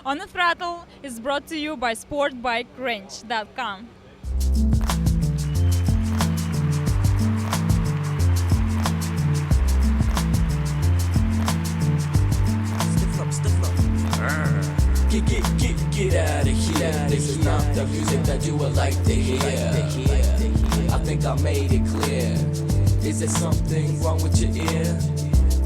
On the Throttle is brought to you by sportbikerange.com. Get out of here. This is not the music that you would like to hear. I think I made it clear. Is there something wrong with your ear?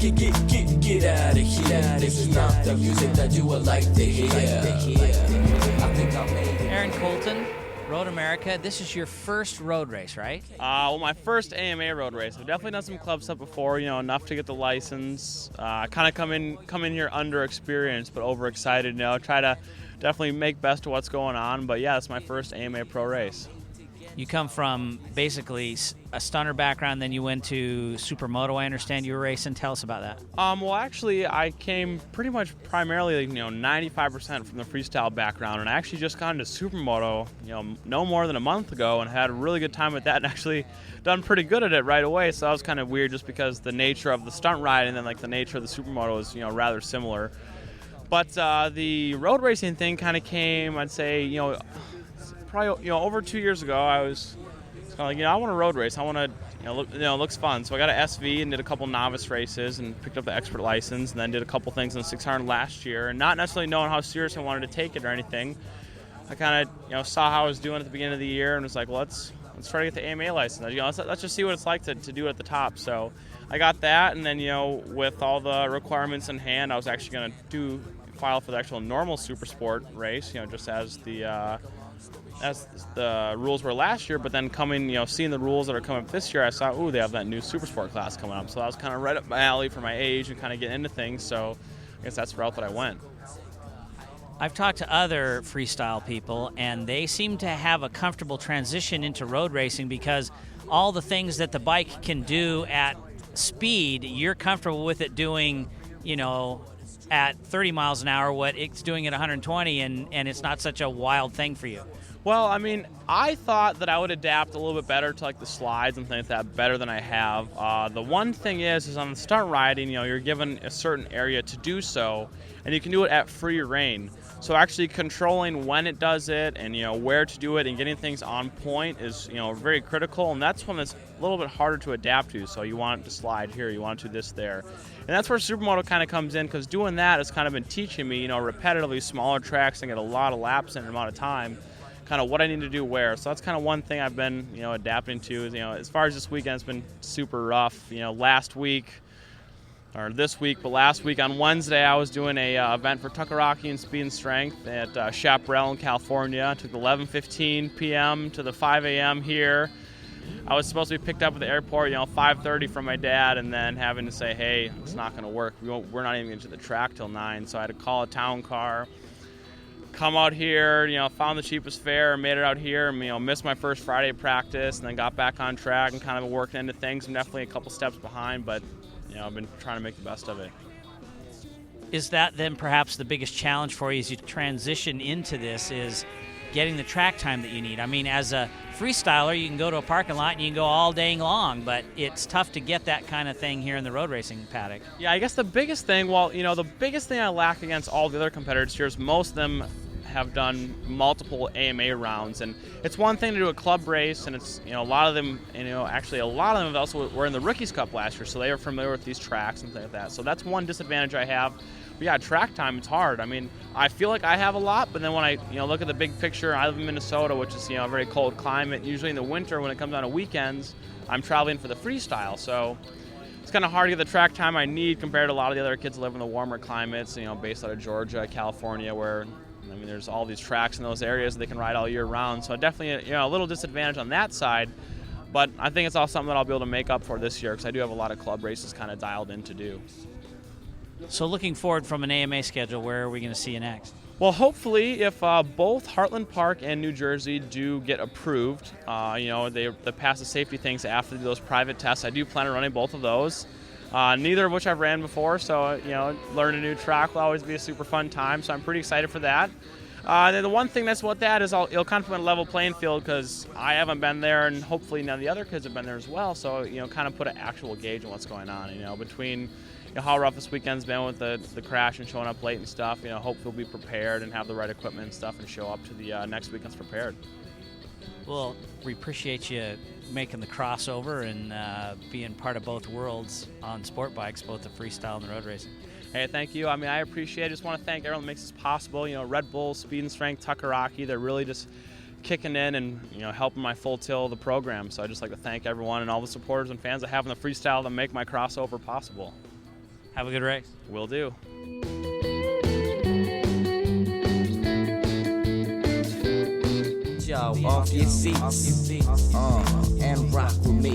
Get out of here. This is not the music that you would like to hear. I think I made it. Aaron Colton, Road America. This is your first road race, right? Well, my first AMA road race. I've definitely done some club stuff before, enough to get the license. Kind of come in here under experienced, but overexcited. Try to definitely make best of what's going on. But yeah, it's my first AMA pro race. You come from basically a stunner background, then you went to supermoto. I understand you were racing. Tell us about that. Well, actually, I came pretty much primarily, 95% from the freestyle background, and I actually just got into supermoto, no more than a month ago, and had a really good time with that, and actually done pretty good at it right away. So that was kind of weird, just because the nature of the stunt ride and then the nature of the supermoto is, rather similar. But the road racing thing kind of came, I'd say, probably over 2 years ago. I was kind of like, I want to road race. I want to, looks fun. So I got an SV and did a couple novice races and picked up the expert license, and then did a couple things in the 600 last year. And not necessarily knowing how serious I wanted to take it or anything, I kind of saw how I was doing at the beginning of the year and was like, well, let's try to get the AMA license. Let's just see what it's like to do it at the top. So I got that, and then with all the requirements in hand, I was actually going to file for the actual normal Supersport race, just as the rules were last year. But then seeing the rules that are coming up this year, I saw, they have that new Supersport class coming up. So that was kind of right up my alley for my age and kind of getting into things. So I guess that's the route that I went. I've talked to other freestyle people, and they seem to have a comfortable transition into road racing because all the things that the bike can do at speed, you're comfortable with it doing, at 30 miles an hour what it's doing at 120, and it's not such a wild thing for you. Well, I thought that I would adapt a little bit better to the slides and things like that better than I have. The one thing is on the stunt riding, you're given a certain area to do so, and you can do it at free rein. So actually controlling when it does it and where to do it and getting things on point is very critical, and that's one that's a little bit harder to adapt to. So you want it to slide here, you want it to do this there. And that's where supermoto kind of comes in, because doing that has kind of been teaching me, repetitively smaller tracks and get a lot of laps in an amount of time, kind of what I need to do where. So that's kind of one thing I've been, adapting to. As far as this weekend, it's been super rough. Last week on Wednesday, I was doing a event for Tuckeraki and Speed and Strength at Chaparral in California. Took the 11:15 p.m. to the 5 a.m. here. I was supposed to be picked up at the airport, 5:30 from my dad, and then having to say, hey, it's not going to work. We're not even getting to the track till 9, so I had to call a town car, come out here, found the cheapest fare, made it out here, and, missed my first Friday practice, and then got back on track and kind of working into things. I'm definitely a couple steps behind, but, I've been trying to make the best of it. Is that then perhaps the biggest challenge for you as you transition into this, is getting the track time that you need? As a freestyler, you can go to a parking lot and you can go all day long, but it's tough to get that kind of thing here in the road racing paddock. Yeah, I guess the biggest thing, the biggest thing I lack against all the other competitors here is most of them have done multiple AMA rounds, and it's one thing to do a club race, and it's a lot of them, actually a lot of them also were in the Rookies Cup last year, so they are familiar with these tracks and things like that. So that's one disadvantage I have. But yeah, track time, it's hard. I feel like I have a lot, but then when I look at the big picture, I live in Minnesota, which is a very cold climate. Usually in the winter, when it comes down to weekends, I'm traveling for the freestyle, so it's kind of hard to get the track time I need compared to a lot of the other kids that live in the warmer climates, based out of Georgia, California, where there's all these tracks in those areas that they can ride all year round. So definitely a little disadvantage on that side, but I think it's all something that I'll be able to make up for this year, because I do have a lot of club races kind of dialed in to do. So looking forward from an AMA schedule, where are we going to see you next? Well, hopefully, if both Heartland Park and New Jersey do get approved, they pass the safety things after those private tests, I do plan on running both of those. Neither of which I've ran before, so learn a new track will always be a super fun time. So I'm pretty excited for that. Then the one thing that's what that is, it'll kind of put a level playing field, because I haven't been there, and hopefully none of the other kids have been there as well. So kind of put an actual gauge on what's going on. Between how rough this weekend's been with the crash and showing up late and stuff. Hope we'll be prepared and have the right equipment and stuff and show up to the next weekend's prepared. Well, we appreciate you making the crossover and being part of both worlds on sport bikes, both the freestyle and the road racing. Hey, thank you. I appreciate it. I just want to thank everyone that makes this possible. Red Bull, Speed and Strength, Tuckeraki, they're really just kicking in and helping my full till of the program. So I'd just like to thank everyone and all the supporters and fans that have in the freestyle that make my crossover possible. Have a good race. Will do. Yo, off your seats and rock with me.